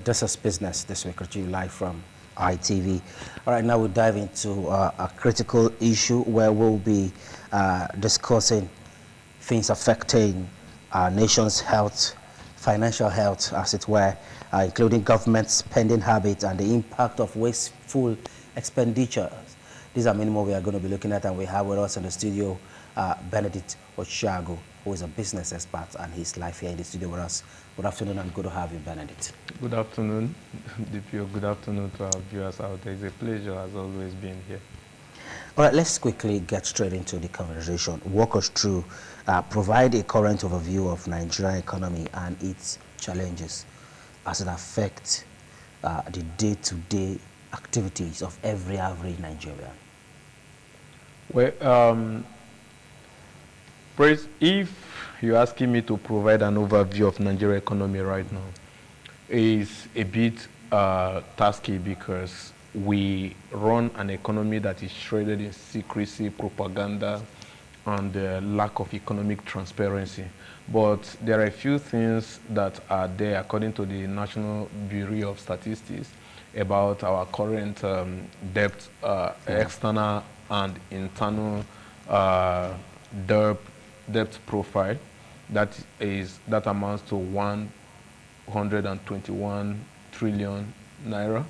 This is Business This Week, live from ITV. All right, now we'll dive into a critical issue where we'll be discussing things affecting our nation's health, financial health, as it were, including government spending habits and the impact of wasteful expenditures. These are many more we are going to be looking at, and we have with us in the studio Benedict Oshago, who is a business expert, and he's live here in the studio with us. Good afternoon, and good to have you, Benedict. Good afternoon, DPO. Good afternoon to our viewers out there. It's a pleasure, as always, being here. All right, let's quickly get straight into the conversation. Walk us through, provide a current overview of Nigerian economy and its challenges as it affects the day-to-day activities of every average Nigerian. Well, Praise, if you're asking me to provide an overview of Nigerian economy right now, is a bit tasky because we run an economy that is shredded in secrecy, propaganda, and lack of economic transparency. But there are a few things that are there, according to the National Bureau of Statistics, about our current debt, external and internal debt profile. That amounts to 121 trillion naira,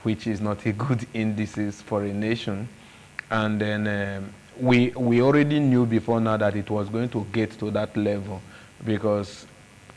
which is not a good indices for a nation. And then we already knew before now that it was going to get to that level, because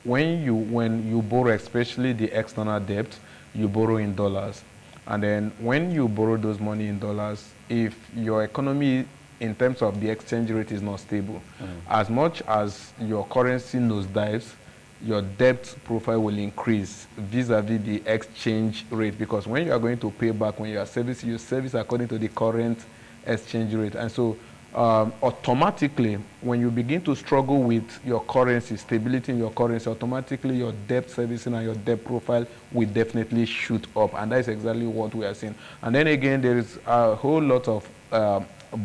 when you borrow, especially the external debt, you borrow in dollars. And then when you borrow those money in dollars, if your economy in terms of the exchange rate is not stable, as much as your currency nosedives, your debt profile will increase vis-a-vis the exchange rate, because when you are going to pay back, when you are servicing, you service according to the current exchange rate. And so automatically, when you begin to struggle with your currency, stability in your currency, automatically your debt servicing and your debt profile will definitely shoot up. And that is exactly what we are seeing. And then again, there is a whole lot of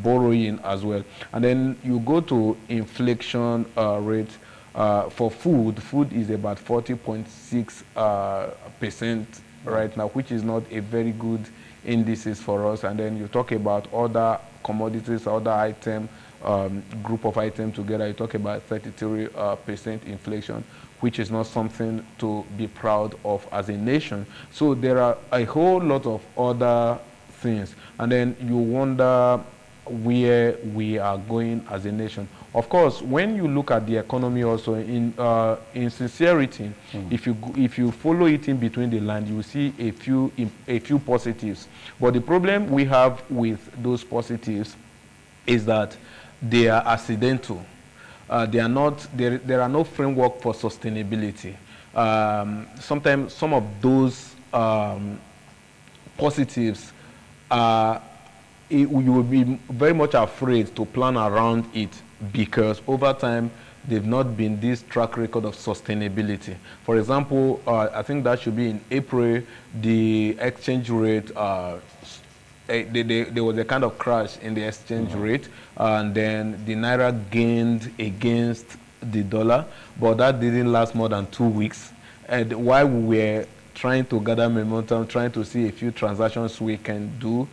borrowing as well. And then you go to inflation rate. For food is about 40.6% right now, which is not a very good indices for us. And then you talk about other commodities, other item, group of items together, you talk about 33% inflation, which is not something to be proud of as a nation. So there are a whole lot of other things. And then you wonder where we are going as a nation. Of course, when you look at the economy also, in sincerity, if you follow it in between the lines, you will see a few positives. But the problem we have with those positives is that they are accidental. They are not. There are no framework for sustainability. Sometimes some of those positives are. You will be very much afraid to plan around it, because over time they've not been this track record of sustainability. For example, I think that should be in April, the exchange rate, there was a kind of crash in the exchange rate, and then the naira gained against the dollar, but that didn't last more than 2 weeks. And while we were trying to gather momentum, trying to see a few transactions we can do,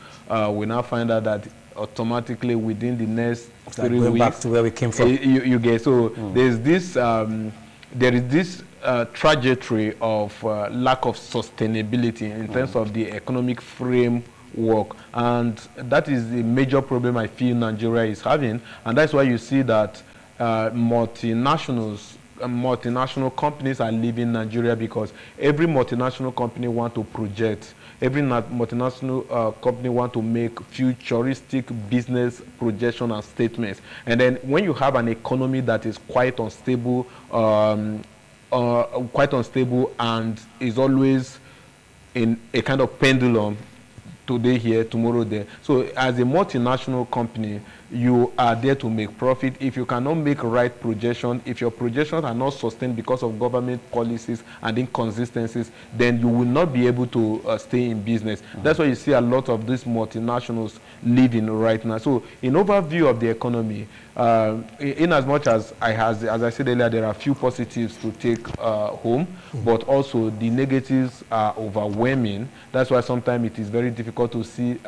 we now find out that automatically within the next 3 weeks, back to where we came from. You get so there's this there is this trajectory of lack of sustainability in terms of the economic framework, and that is the major problem I feel Nigeria is having, and that's why you see that multinational companies are leaving Nigeria, because every multinational company want to project, every multinational company want to make futuristic business projection and statements. And then when you have an economy that is quite unstable and is always in a kind of pendulum, today here, tomorrow there. So as a multinational company, you are there to make profit. If you cannot make right projection, if your projections are not sustained because of government policies and inconsistencies, then you will not be able to stay in business. That's why you see a lot of these multinationals leaving right now. So in overview of the economy, in as much as as I said earlier, there are few positives to take home, but also the negatives are overwhelming. That's why sometimes it is very difficult to see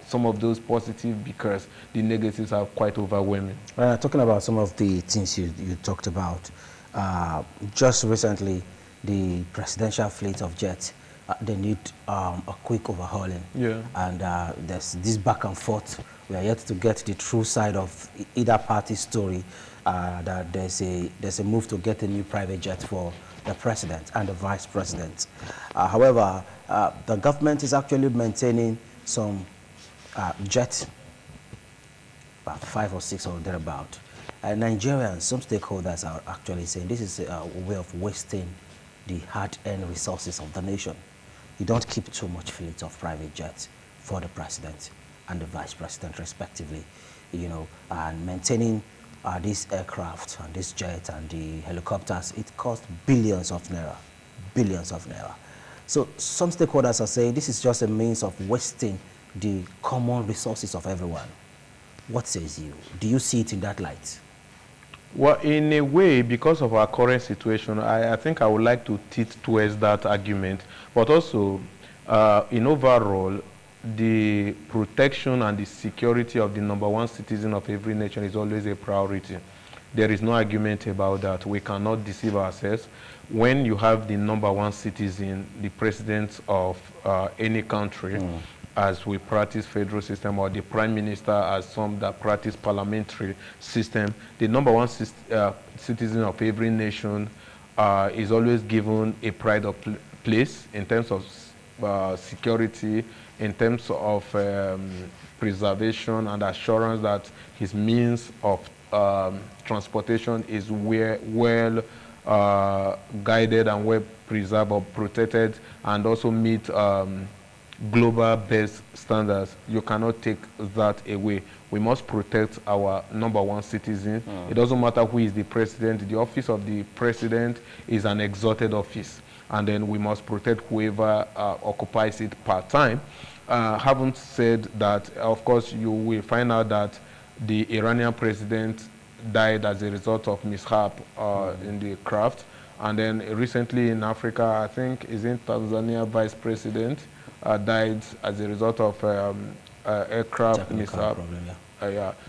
some of those positives because the negatives are quite overwhelming. Talking about some of the things you talked about, just recently, the presidential fleet of jets, they need a quick overhauling. Yeah. And there's this back and forth. We are yet to get the true side of either party's story, that there's a move to get a new private jet for the president and the vice president. However, the government is actually maintaining some jet, about 5 or 6 or thereabout. Nigerians, some stakeholders are actually saying this is a way of wasting the hard-earned resources of the nation. You don't keep too much fleet of private jets for the president and the vice president respectively, you know, and maintaining these aircraft and this jet and the helicopters, it costs billions of naira, billions of naira. So some stakeholders are saying this is just a means of wasting the common resources of everyone. What says you? Do you see it in that light? Well, in a way, because of our current situation, I think I would like to tilt towards that argument. But also, in overall, the protection and the security of the #1 citizen of every nation is always a priority. There is no argument about that. We cannot deceive ourselves. When you have the #1 citizen, the president of any country, as we practice federal system, or the prime minister as some that practice parliamentary system, the #1 citizen of every nation is always given a pride of place in terms of security, in terms of preservation and assurance that his means of transportation is well guided and well preserved or protected, and also meet global best standards. You cannot take that away. We must protect our #1 citizen. It doesn't matter who is the president. The office of the president is an exalted office, and then we must protect whoever occupies it part-time. Having said that, of course, you will find out that the Iranian president died as a result of mishap in the craft. And then recently in Africa, I think, is in Tanzania, vice president died as a result of aircraft mishap.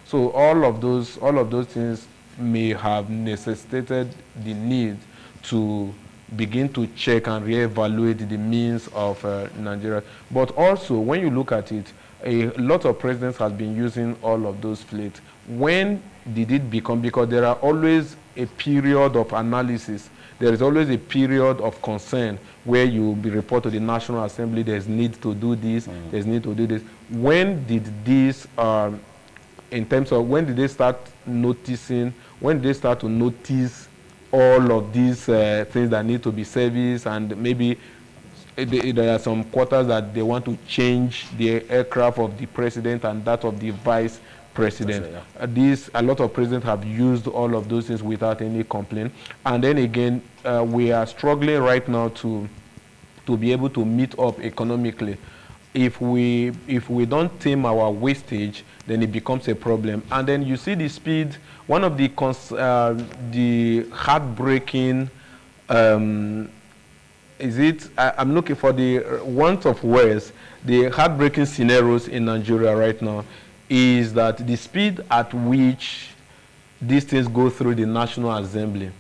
So all of those things may have necessitated the need to begin to check and reevaluate the means of Nigeria. But also, when you look at it, a lot of presidents have been using all of those fleets. When did it become? Because there are always a period of analysis. There is always a period of concern where you report to the National Assembly, there's need to do this, there's need to do this. When did this, in terms of when did they start noticing, when did they start to notice all of these things that need to be serviced, and maybe there are some quarters that they want to change the aircraft of the president and that of the vice president. A lot of presidents have used all of those things without any complaint. And then again, we are struggling right now to be able to meet up economically. If we don't tame our wastage, then it becomes a problem. And then you see the speed. One of the heartbreaking, I'm looking for the want of words, the heartbreaking scenarios in Nigeria right now is that the speed at which these things go through the National Assembly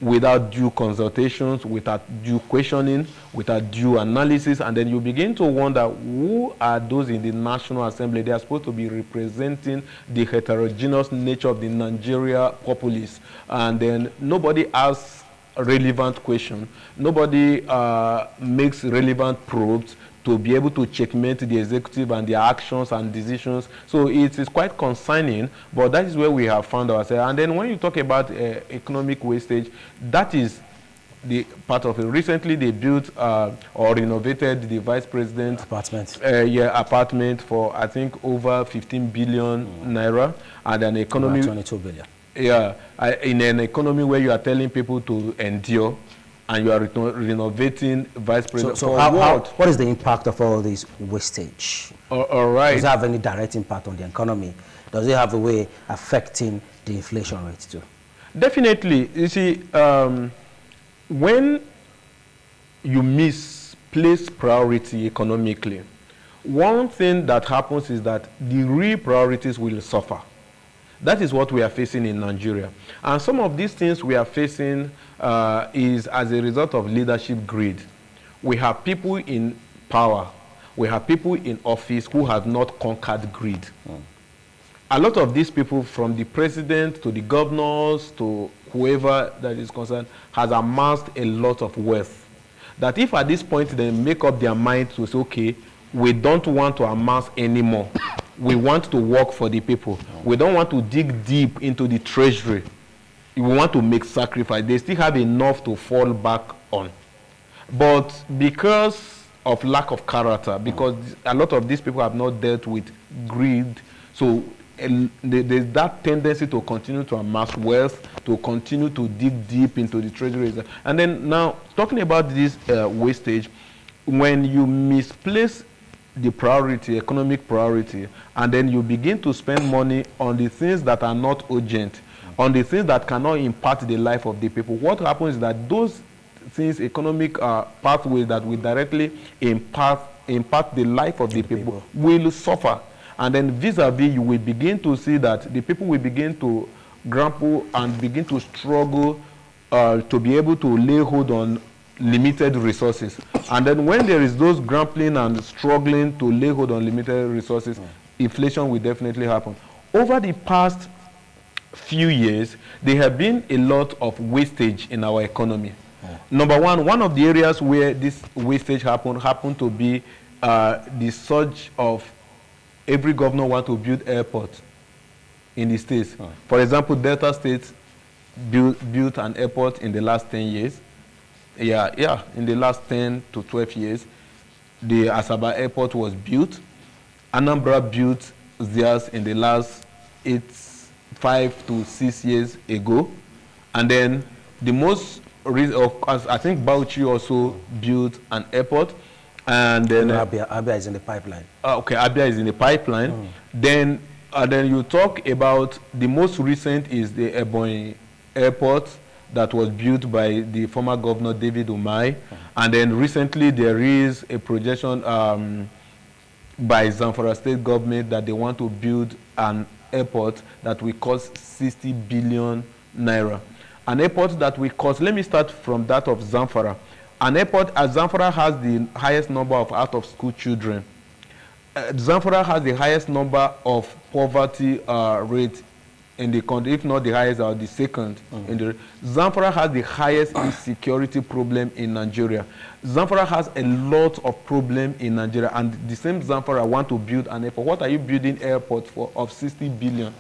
without due consultations, without due questioning, without due analysis, and then you begin to wonder who are those in the National Assembly. They are supposed to be representing the heterogeneous nature of the Nigeria populace, and then nobody asks relevant questions, nobody makes relevant probes to be able to checkmate the executive and their actions and decisions. So it is quite concerning, but that is where we have found ourselves. And then when you talk about economic wastage, that is the part of it. Recently, they built or renovated the vice president's apartment for, I think, over 15 billion naira, and an economy about 22 billion. Yeah, in an economy where you are telling people to endure, and you are renovating vice president. So what is the impact of all this wastage? All right. Does it have any direct impact on the economy? Does it have a way affecting the inflation rate too? Definitely. You see, when you misplace priority economically, one thing that happens is that the real priorities will suffer. That is what we are facing in Nigeria. And some of these things we are facing is as a result of leadership greed. We have people in power, we have people in office who have not conquered greed. A lot of these people, from the president to the governors to whoever that is concerned, has amassed a lot of wealth. That if at this point they make up their mind to say, okay, we don't want to amass anymore. We want to work for the people. We don't want to dig deep into the treasury. We want to make sacrifice. They still have enough to fall back on. But because of lack of character, because a lot of these people have not dealt with greed, so there's that tendency to continue to amass wealth, to continue to dig deep into the treasury. And then now, talking about this wastage, when you misplace the priority, economic priority, and then you begin to spend money on the things that are not urgent, on the things that cannot impact the life of the people, what happens is that those things, economic pathways that will directly impact the life of the people will suffer. And then vis-a-vis, you will begin to see that the people will begin to grapple and begin to struggle to be able to lay hold on limited resources. And then when there is those grappling and struggling to lay hold on limited resources, inflation will definitely happen. Over the past few years, there have been a lot of wastage in our economy. Number one of the areas where this wastage happened to be the surge of every governor want to build airports in the states. For example, Delta State built an airport in the last 10 years. In the last 10 to 12 years, the Asaba airport was built. Anambra built theirs in the last 5 to 6 years ago. And then the most, I think Bauchi also built an airport. And then Abia is in the pipeline. Okay, Abia is in the pipeline. Then you talk about the most recent is the Ebonyi airport that was built by the former governor David Umai. And then recently there is a projection by Zamfara state government that they want to build an airport that will cost 60 billion naira. An airport that will cost, let me start from that of Zamfara. An airport, as Zamfara has the highest number of out-of-school children. Zamfara has the highest number of poverty rate in the country, if not the highest or the second. Zamfara has the highest insecurity problem in Nigeria. Zamfara has a lot of problem in Nigeria, and the same Zamfara want to build an airport. What are you building airport for of 60 billion?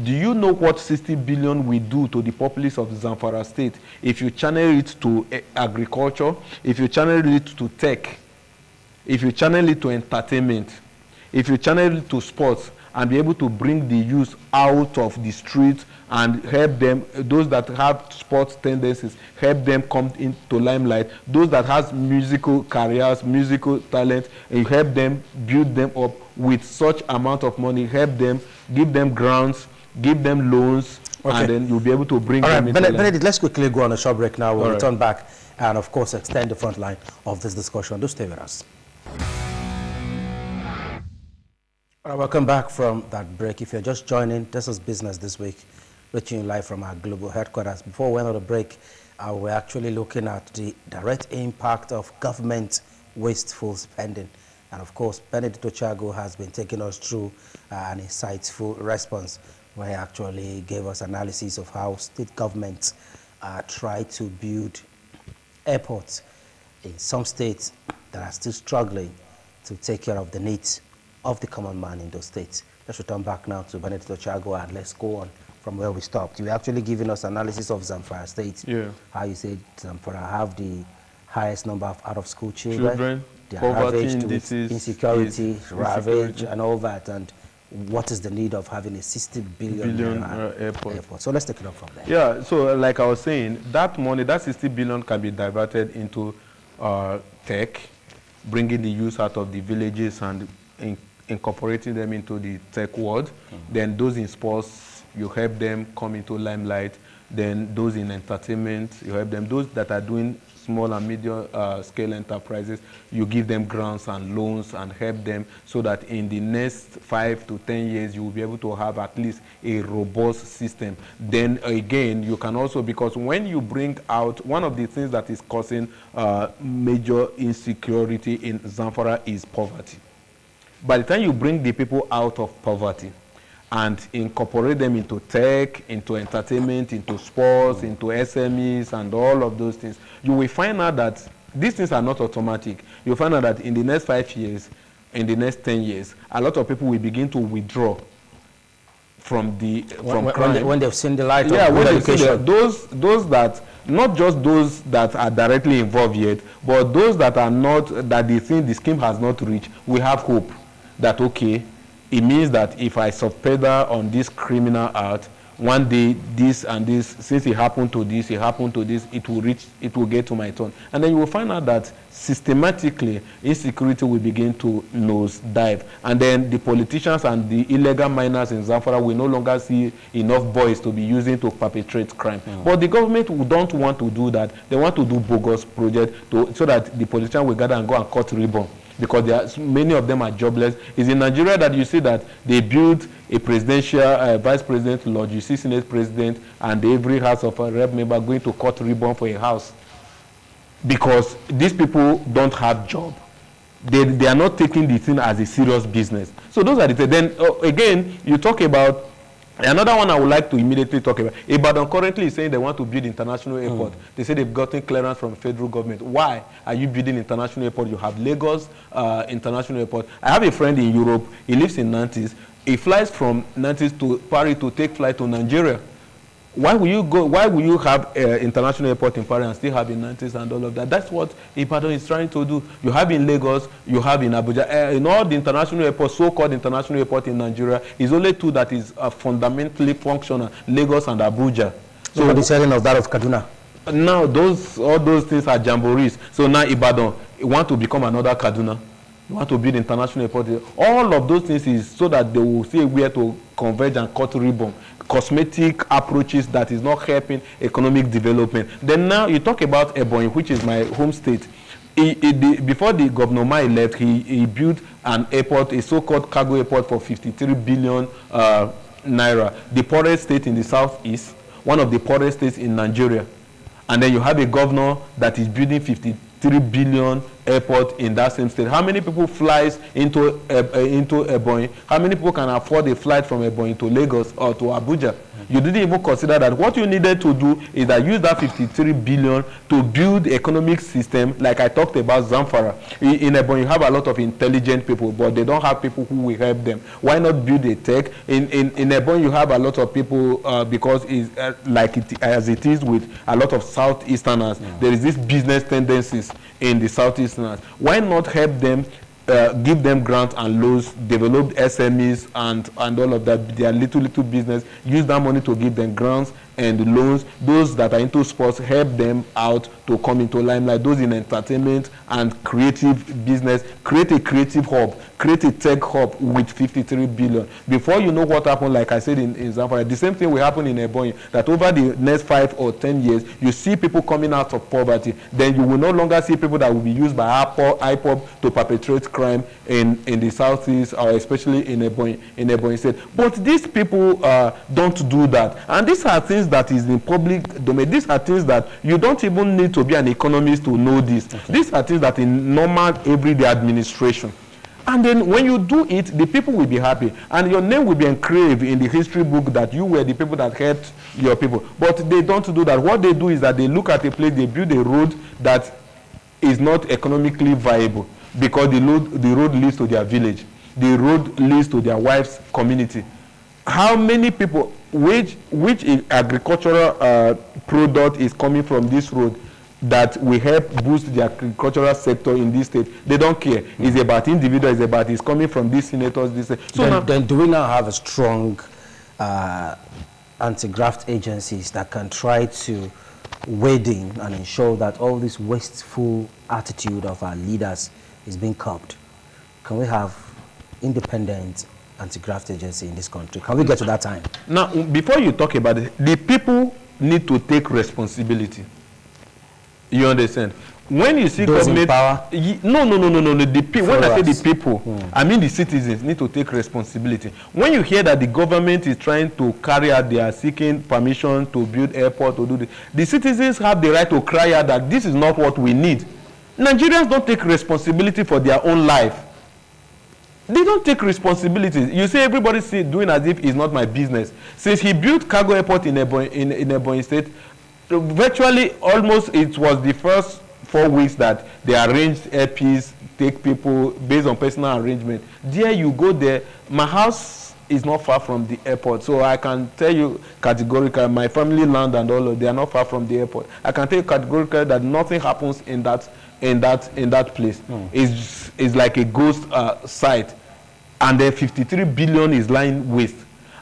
Do you know what 60 billion will do to the populace of Zamfara state if you channel it to agriculture, if you channel it to tech, if you channel it to entertainment, if you channel it to sports, and be able to bring the youth out of the streets and help them, those that have sports tendencies, help them come into limelight, those that has musical careers, musical talent, and you help them, build them up with such amount of money, help them, give them grants, give them loans, and then you'll be able to bring them into limelight. Benedict, let's quickly go on a short break now. We'll return back and, of course, extend the front line of this discussion. Do stay with us. All right, welcome back from that break. If you're just joining, this is Business This Week, reaching you live from our global headquarters. Before we went on the break, we're actually looking at the direct impact of government wasteful spending. And of course, Benedict Ochago has been taking us through an insightful response where he actually gave us analysis of how state governments try to build airports in some states that are still struggling to take care of the needs of the common man in those states. Let's return back now to Benedict Ochago and let's go on from where we stopped. You were actually giving us analysis of Zamfara State. Yeah. How you said Zamfara have the highest number of out-of-school children. They are Poverty ravaged with indices insecurity, ravage, insecurity. and all that. And what is the need of having a 60 billion airport? So let's take it up from there. Yeah, so like I was saying, that money, that 60 billion can be diverted into tech, bringing the youth out of the villages and incorporating them into the tech world. Then those in sports, you help them come into limelight. Then those in entertainment, you help them. Those that are doing small and medium scale enterprises, you give them grants and loans and help them so that in the next 5 to 10 years, you will be able to have at least a robust system. Then again, you can also, because when you bring out, one of the things that is causing major insecurity in Zamfara is poverty. By the time you bring the people out of poverty and incorporate them into tech, into entertainment, into sports, into SMEs, and all of those things, you will find out that these things are not automatic. You'll find out that in the next 5 years, in the next 10 years, a lot of people will begin to withdraw from crime. When they've seen the light of when good they see education. those that, not just those that are directly involved yet, but those that are not, that they think the scheme has not reached, we have hope that, okay, it means that if I subpedal on this criminal act, one day this and this, since it happened to this, it will get to my turn. And then you will find out that systematically insecurity will begin to nosedive. And then the politicians and the illegal miners in Zamfara will no longer see enough boys to be using to perpetrate crime. But the government don't want to do that. They want to do bogus projects so that the politicians will gather and go and cut ribbon, because many of them are jobless. It's in Nigeria that you see that they build a presidential vice president lodge, you see Senate president and every House of a Rep member going to cut ribbon for a house, because these people don't have job. They are not taking the thing as a serious business. So those are the things. Then again, you talk about another one I would like to immediately talk about. Ibadan currently is saying they want to build international airport. They say they've gotten clearance from federal government. Why are you building international airport? You have Lagos international airport. I have a friend in Europe. He lives in Nantes. He flies from Nantes to Paris to take flight to Nigeria. Why will you go? Why will you have international airport in Paris and still have in Nantes and all of that? That's what Ibadan is trying to do. You have in Lagos, you have in Abuja. In all the international airports, so-called international airport in Nigeria, is only two that is fundamentally functional: Lagos and Abuja. So the selling of that of Kaduna. Now all those things are jamborees. So now Ibadan want to become another Kaduna. You want to build international airport. All of those things is so that they will see where to converge and cut ribbon. Cosmetic approaches that is not helping economic development. Then now you talk about Ebonyi, which is my home state. Before the Governor Mai left, he built an airport, a so-called cargo airport for 53 billion naira. The poorest state in the southeast, one of the poorest states in Nigeria. And then you have a governor that is building 53 billion airport in that same state. How many people flies into Ebonyi? How many people can afford a flight from Ebonyi to Lagos or to Abuja? You didn't even consider that. What you needed to do is that use that 53 billion to build economic system, like I talked about Zamfara. In Ebonyi, you have a lot of intelligent people, but they don't have people who will help them. Why not build a tech? In Ebonyi, you have a lot of people because it's as it is with a lot of Southeasterners. There is this business tendencies in the Southeasterners. Why not help them? Give them grants and loans, develop SMEs and all of that, their little business, use that money to give them grants and loans. Those that are into sports, help them out to come into limelight. Those in entertainment and creative business, create a creative hub, create a tech hub with 53 billion. Before you know what happened, like I said in Zamfara, the same thing will happen in Ebonyi, that over the next 5 or 10 years, you see people coming out of poverty. Then you will no longer see people that will be used by IPOB to perpetrate crime in the southeast, or especially in Ebonyi State. But these people don't do that. And these are things that is in public domain. These are things that you don't even need to be an economist to know this. Okay. These are things that in normal everyday administration. And then when you do it, the people will be happy. And your name will be engraved in the history book that you were the people that helped your people. But they don't do that. What they do is that they look at a place, they build a road that is not economically viable, because the road leads to their village. The road leads to their wife's community. How many people, agricultural product is coming from this road that will help boost the agricultural sector in this state. They don't care. It's about individuals, it's about it's coming from these senators, this. So then do we now have a strong anti-graft agencies that can try to wade in and ensure that all this wasteful attitude of our leaders is being curbed? Can we have independent anti-graft agency in this country? Can we get to that time? Now, before you talk about it, the people need to take responsibility. You understand? When you see those in power? No. When I say the people, I mean the citizens need to take responsibility. When you hear that the government is trying to carry out, they are seeking permission to build airport, to do this, the citizens have the right to cry out that this is not what we need. Nigerians don't take responsibility for their own life. They don't take responsibility. You see everybody doing as if it's not my business. Since he built cargo airport in Ebonyi State, virtually almost it was the first 4 weeks that they arranged airpiece, take people based on personal arrangement. There you go there. My house is not far from the airport, so I can tell you categorically, my family land and all of they are not far from the airport. I can tell you categorically that nothing happens in that place. It's like a ghost site, and then 53 billion is lying waste.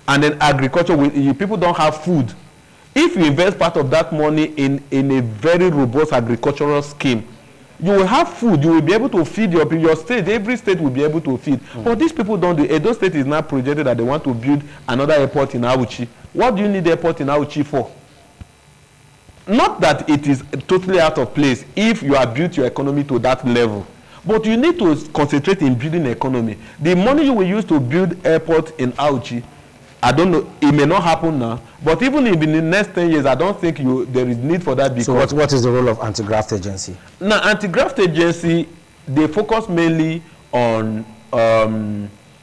And then agriculture, people don't have food. If you invest part of that money in a very robust agricultural scheme, you will have food. You will be able to feed your state. Every state will be able to feed. But these people don't do it. Edo State is now projected that they want to build another airport in Auchi. What do you need the airport in Auchi for? Not that it is totally out of place if you have built your economy to that level. But you need to concentrate in building the economy. The money you will use to build airport in Auchi, I don't know, it may not happen now, but even in the next 10 years, I don't think there is need for that. Because so what is the role of anti-graft agency? Now, anti-graft agency, they focus mainly on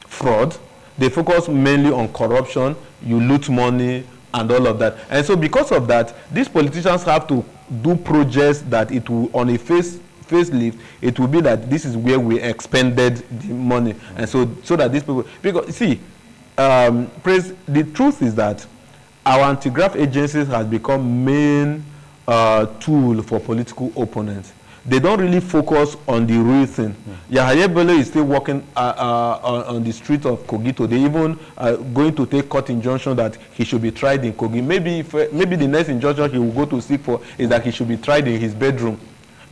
fraud. They focus mainly on corruption. You loot money and all of that. And so because of that, these politicians have to do projects that it will, on a facelift, it will be that this is where we expended the money. And so that these people, because see, the truth is that our anti-graft agencies has become main tool for political opponents. They don't really focus on the real thing. Yahaya Bello is still working on the street of Kogito. They even going to take court injunction that he should be tried in Kogi. Maybe the next injunction he will go to seek for is that he should be tried in his bedroom.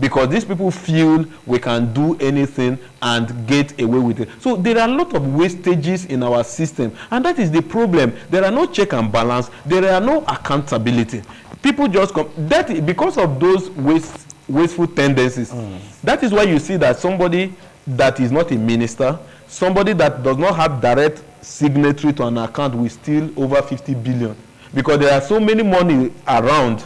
Because these people feel we can do anything and get away with it. So there are a lot of wastages in our system. And that is the problem. There are no check and balance. There are no accountability. People just come. Because of those wasteful tendencies. That is why you see that somebody that is not a minister, somebody that does not have direct signatory to an account will steal over 50 billion. Because there are so many money around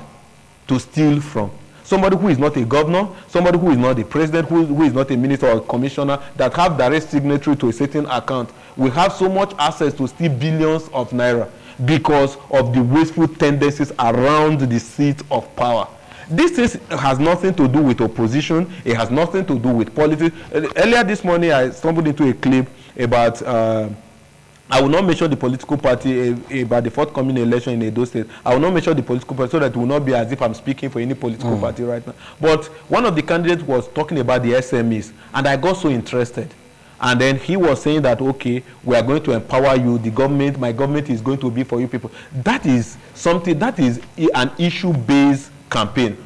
to steal from. Somebody who is not a governor, somebody who is not a president, who is not a minister or a commissioner, that have direct signatory to a certain account, will have so much access to steal billions of naira because of the wasteful tendencies around the seat of power. This has nothing to do with opposition. It has nothing to do with politics. Earlier this morning, I stumbled into a clip about I will not mention the political party about the forthcoming election in Edo State. I will not mention the political party so that it will not be as if I'm speaking for any political party right now. But one of the candidates was talking about the SMEs, and I got so interested. And then he was saying that, okay, we are going to empower you. The government, my government is going to be for you people. That is something, that is an issue-based campaign.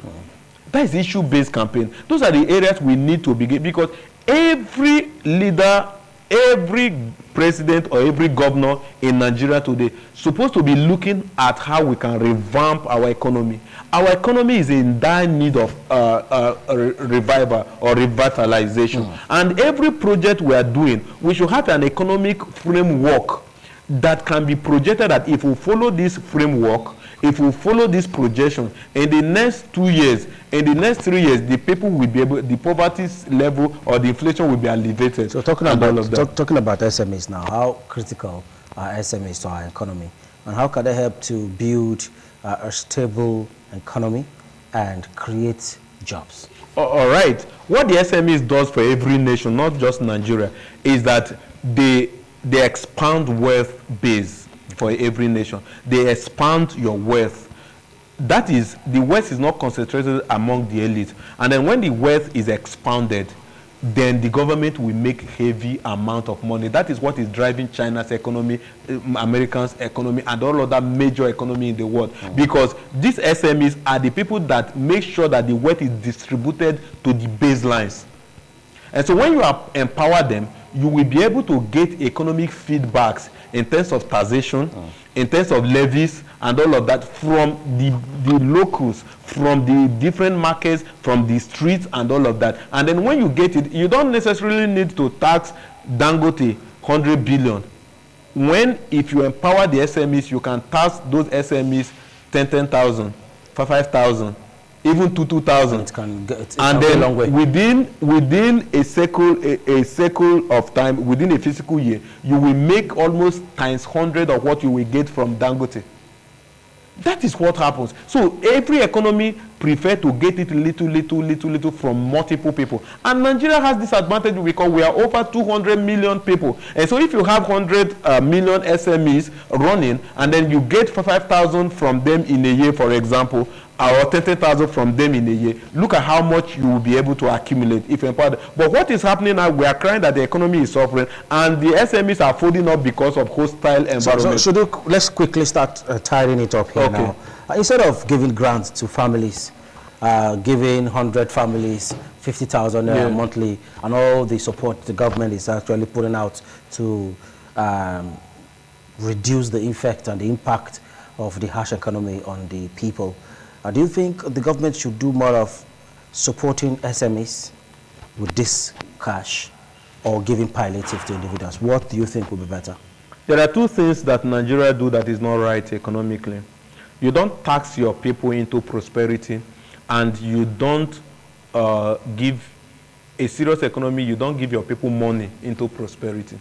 That is issue-based campaign. Those are the areas we need to begin, because every leader, every president or every governor in Nigeria today supposed to be looking at how we can revamp our economy. Our economy is in dire need of revival or revitalization. And every project we are doing, we should have an economic framework that can be projected that if we follow this framework, if we follow this projection, in the next 2 years, in the next 3 years, the people will be able, the poverty level or the inflation will be alleviated. So talking about SMEs now, how critical are SMEs to our economy, and how can they help to build a stable economy and create jobs? All right. What the SMEs does for every nation, not just Nigeria, is that they expand wealth base. for every nation. They expand your wealth. That is, the wealth is not concentrated among the elite. And then when the wealth is expanded, then the government will make heavy amount of money. That is what is driving China's economy, Americans' economy, and all other major economy in the world. Because these SMEs are the people that make sure that the wealth is distributed to the baselines. And so when you empower them, you will be able to get economic feedbacks in terms of taxation, in terms of levies, and all of that from the locals, from the different markets, from the streets, and all of that. And then when you get it, you don't necessarily need to tax Dangote 100 billion. If you empower the SMEs, you can tax those SMEs 10,000, 5,000, even 2,000. And then within a cycle of time, within a fiscal year, you will make almost times 100 of what you will get from Dangote. That is what happens. So every economy prefer to get it little from multiple people. And Nigeria has this advantage because we are over 200 million people. And so if you have 100 million SMEs running, and then you get 5,000 from them in a year, for example, or 10,000 from them in a year, look at how much you will be able to accumulate if you empower them. But what is happening now, we are crying that the economy is suffering, and the SMEs are folding up because of hostile environment. So let's quickly start tidying it up here now. Instead of giving grants to families, giving 100 families 50,000 monthly, and all the support the government is actually putting out to reduce the effect and the impact of the harsh economy on the people, do you think the government should do more of supporting SMEs with this cash or giving palliative to individuals? What do you think would be better? There are two things that Nigeria do that is not right economically. You don't tax your people into prosperity, and you don't give a serious economy, you don't give your people money into prosperity.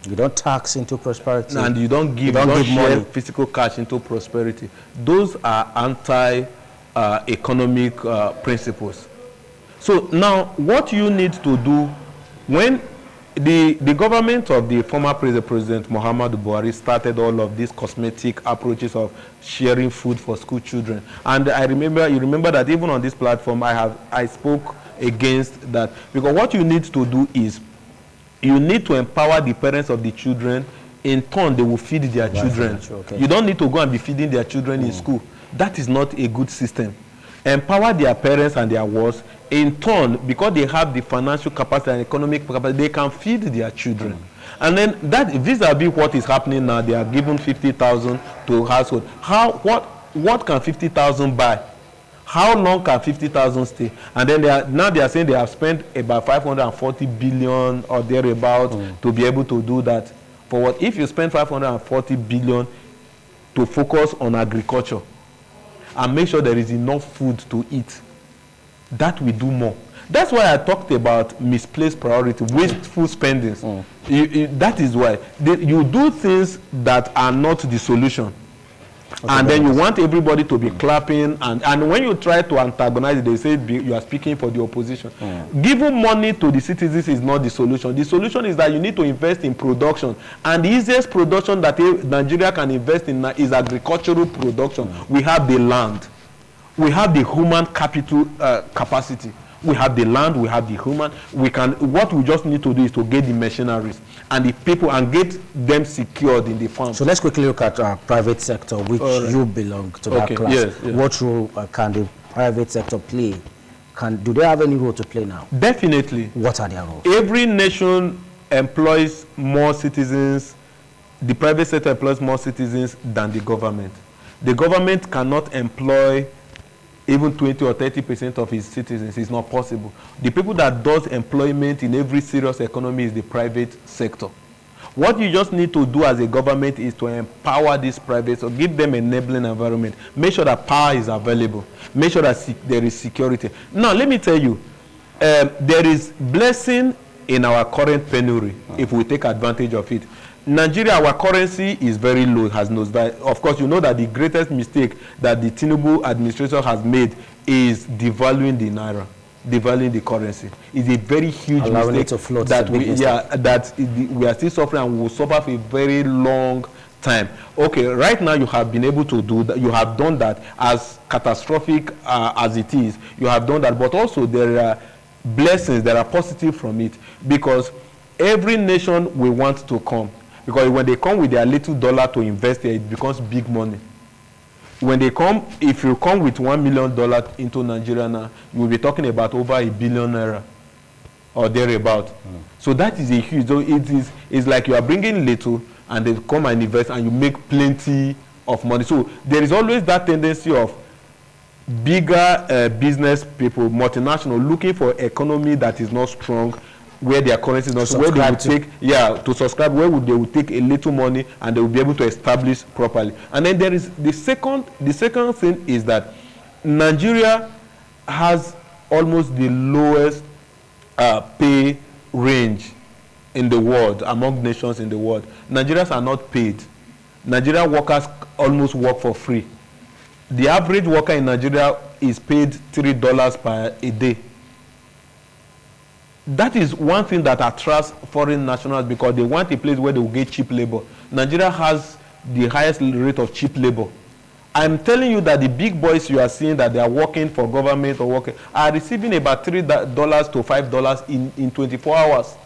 You don't tax into prosperity. And you don't give money, physical cash into prosperity. Those are anti-economic principles. So now what you need to do, when the government of the former President Muhammadu Buhari started all of these cosmetic approaches of sharing food for school children. And you remember that even on this platform, I spoke against that. Because what you need to do is, you need to empower the parents of the children. In turn, they will feed their children. You don't need to go and be feeding their children in school. That is not a good system. Empower their parents and their wards. In turn, because they have the financial capacity and economic capacity, they can feed their children. And then that vis-a-vis what is happening now, they are given 50,000 to household. What can 50,000 buy? How long can 50,000 stay? And then they are saying they have spent about 540 billion or thereabout to be able to do that. For what? If you spend 540 billion to focus on agriculture and make sure there is enough food to eat, that will do more. That's why I talked about misplaced priority, wasteful spendings. That is why you do things that are not the solution. And then you want everybody to be clapping, and when you try to antagonize it, they say you are speaking for the opposition. Giving money to the citizens is not the solution. The solution is that you need to invest in production, and the easiest production that Nigeria can invest in is agricultural production. We have the land, we have the human capital capacity. We have the land, we have the human. What we just need to do is to get the machineries and the people and get them secured in the farm. So let's quickly look at private sector, which you belong to that class. Yes. What role can the private sector play? Do they have any role to play now? Definitely. What are their roles? Every nation employs more citizens. The private sector employs more citizens than the government. The government cannot employ even 20 or 30% of its citizens. Is not possible. The people that does employment in every serious economy is the private sector. What you just need to do as a government is to empower these private, so give them an enabling environment. Make sure that power is available. Make sure that there is security. Now, let me tell you, there is blessing in our current penury if we take advantage of it. Nigeria, our currency is very low, has nosedived. Of course, you know that the greatest mistake that the Tinubu administration has made is devaluing the naira, devaluing the currency. It's a very huge mistake that we are still suffering and will suffer for a very long time. Okay, right now you have been able to do that. You have done that, as catastrophic as it is. You have done that, but also there are blessings that are positive from it, because every nation will want to come, because when they come with their little dollar to invest there, it becomes big money. When they come, if you come with $1 million into Nigeria now, you will be talking about over ₦1 billion or thereabout. So that is a huge. So it's like you are bringing little, and they come and invest, and you make plenty of money. So there is always that tendency of bigger business people, multinational, looking for economy that is not strong, where their currency is not strong, where they will take, to subscribe, where they will take a little money, and they will be able to establish properly. And then there is the second thing is that Nigeria has almost the lowest pay range in the world, among nations in the world. Nigerians are not paid. Nigerian workers almost work for free. The average worker in Nigeria is paid $3 per a day. That is one thing that attracts foreign nationals, because they want a place where they will get cheap labor. Nigeria has the highest rate of cheap labor. I'm telling you that the big boys you are seeing that they are working for government or working are receiving about $3 to $5 in 24 hours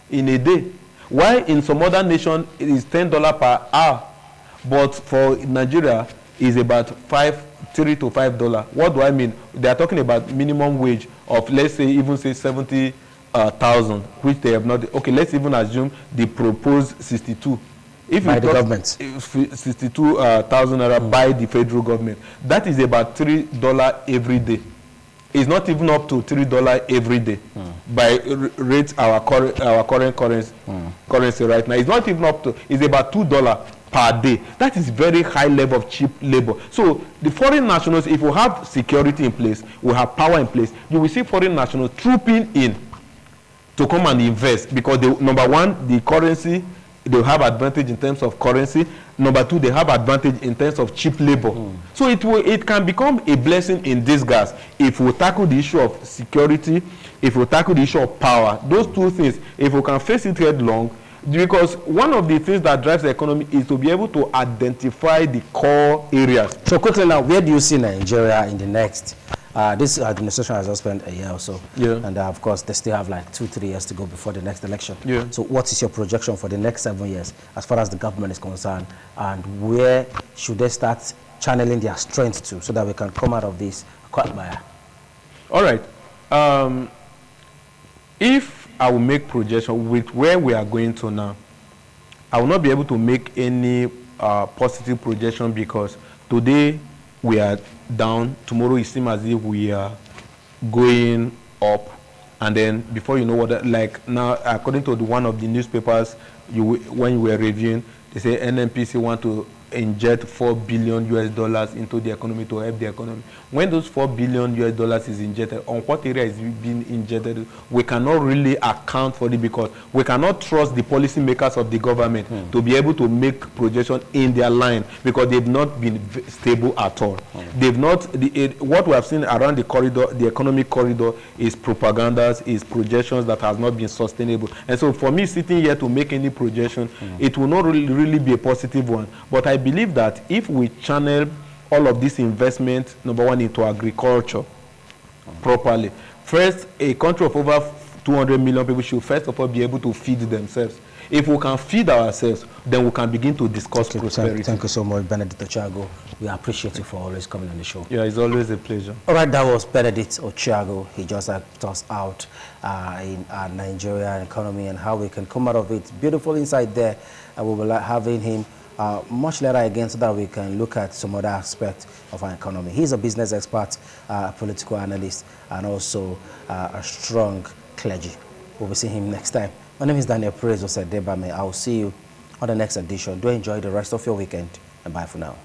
in a day. While in some other nations it is $10 per hour. But for Nigeria, is about $3 to $5. What do I mean? They are talking about minimum wage of, let's say, even say 70,000, which they have not. Okay, let's even assume they propose 62. If by the government, 62,000 naira by the federal government, that is about $3 every day. It's not even up to $3 every day by rate our current currency right now. It's not even up to. It's about $2 per day. That is very high level of cheap labor. So the foreign nationals, if we have security in place, we have power in place, you will see foreign nationals trooping in to come and invest, because they, number one, the currency, they have advantage in terms of currency. Number two, they have advantage in terms of cheap labor. So it can become a blessing in disguise if we tackle the issue of security, if we tackle the issue of power. Those two things, if we can face it headlong, because one of the things that drives the economy is to be able to identify the core areas. So quickly now, where do you see Nigeria in the next? This administration has just spent a year or so, and of course they still have like 2-3 years to go before the next election. So what is your projection for the next 7 years as far as the government is concerned, and where should they start channeling their strength to, so that we can come out of this quagmire? All right. If I will make projection with where we are going to now, I will not be able to make any positive projection, because today we are down, tomorrow it seems as if we are going up, and then before you know what, like now, according to one of the newspapers, when you were reviewing, they say NNPC want to inject $4 billion into the economy to help the economy. When those $4 billion is injected, on what area is it being injected, we cannot really account for it, because we cannot trust the policymakers of the government to be able to make projections in their line, because they've not been stable at all. They've not, what we have seen around the corridor, the economic corridor, is propagandas, is projections that has not been sustainable. And so for me, sitting here to make any projection, it will not really be a positive one. But I believe that if we channel all of this investment, number one, into agriculture properly. First, a country of over 200 million people should first of all be able to feed themselves. If we can feed ourselves, then we can begin to discuss prosperity. Thank you so much, Benedict Ochiago. We appreciate you for always coming on the show. Yeah, it's always a pleasure. All right, that was Benedict Ochiago. He just helped us out in our Nigerian economy and how we can come out of it. Beautiful insight there. And we will be having him much later again, so that we can look at some other aspects of our economy. He's a business expert, political analyst, and also a strong clergy. We'll be seeing him next time. My name is Daniel Perez Osedebame. I will see you on the next edition. Do enjoy the rest of your weekend, and bye for now.